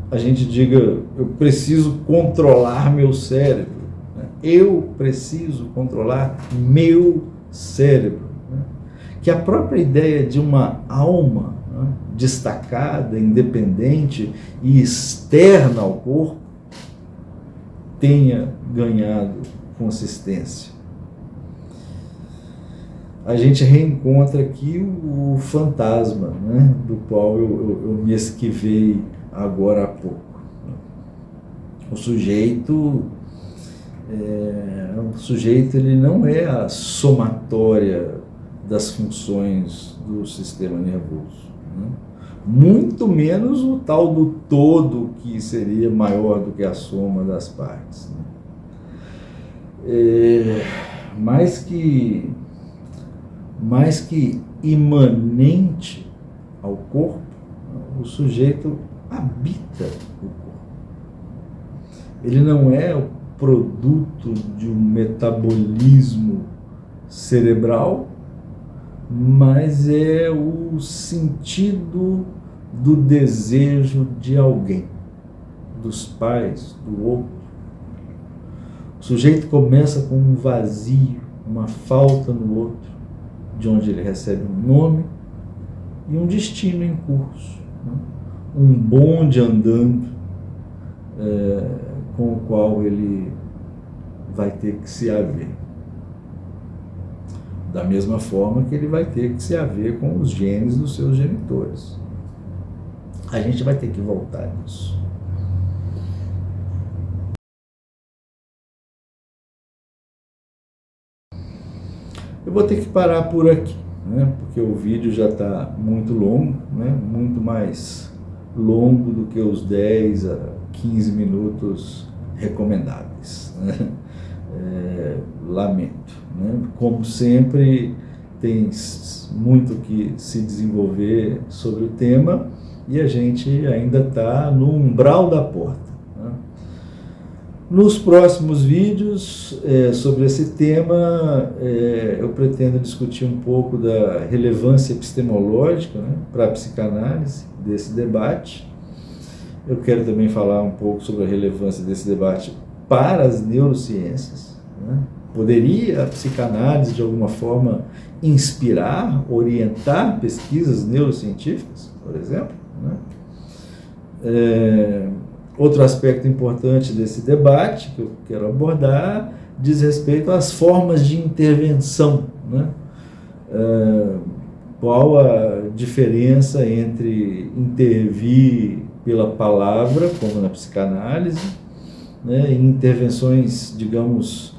a gente diga eu preciso controlar meu cérebro, né, eu preciso controlar meu cérebro. Que a própria ideia de uma alma, né, destacada, independente e externa ao corpo tenha ganhado consistência. A gente reencontra aqui o fantasma, né, do qual eu me esquivei agora há pouco. O sujeito ele não é a somatória das funções do sistema nervoso, né? Muito menos o tal do todo que seria maior do que a soma das partes, né? Mais que imanente ao corpo, o sujeito habita o corpo. Ele não é o produto de um metabolismo cerebral, mas é o sentido do desejo de alguém, dos pais, do outro. O sujeito começa com um vazio, uma falta no outro, de onde ele recebe um nome e um destino em curso, né? Um bonde andando, com o qual ele vai ter que se haver. Da mesma forma que ele vai ter que se haver com os genes dos seus genitores. A gente vai ter que voltar nisso. Eu vou ter que parar por aqui, né? Porque o vídeo já está muito longo, né? Muito mais longo do que os 10 a 15 minutos recomendáveis, né? Lamento, né? Como sempre, tem muito que se desenvolver sobre o tema, e a gente ainda está no umbral da porta, né? Nos próximos vídeos sobre esse tema, eu pretendo discutir um pouco da relevância epistemológica, né, para a psicanálise desse debate. Eu quero também falar um pouco sobre a relevância desse debate para as neurociências, né? Poderia a psicanálise, de alguma forma, inspirar, orientar pesquisas neurocientíficas, por exemplo, né? Outro aspecto importante desse debate que eu quero abordar diz respeito às formas de intervenção, né? Qual a diferença entre intervir pela palavra, como na psicanálise, né, e intervenções, digamos,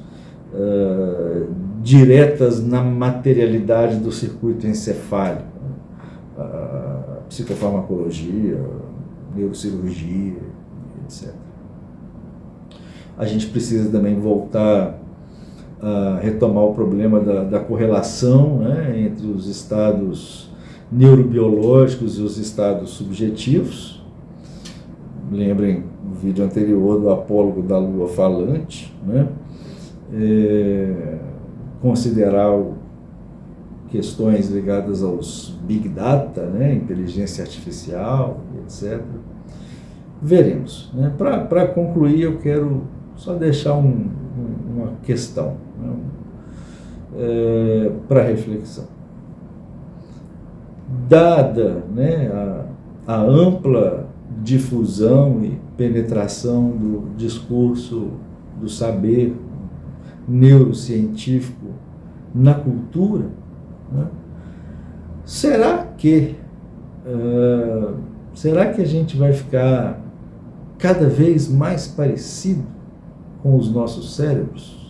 diretas na materialidade do circuito encefálico, a psicofarmacologia, neurocirurgia, etc. A gente precisa também voltar a retomar o problema da correlação, né, entre os estados neurobiológicos e os estados subjetivos. Lembrem o vídeo anterior do apólogo da lua falante, né? Considerar questões ligadas aos big data, né, inteligência artificial, etc. Veremos, né? Para concluir, eu quero só deixar uma questão, né, para reflexão. Dada, né, a ampla difusão e penetração do discurso do saber neurocientífico na cultura, né, será que a gente vai ficar cada vez mais parecido com os nossos cérebros?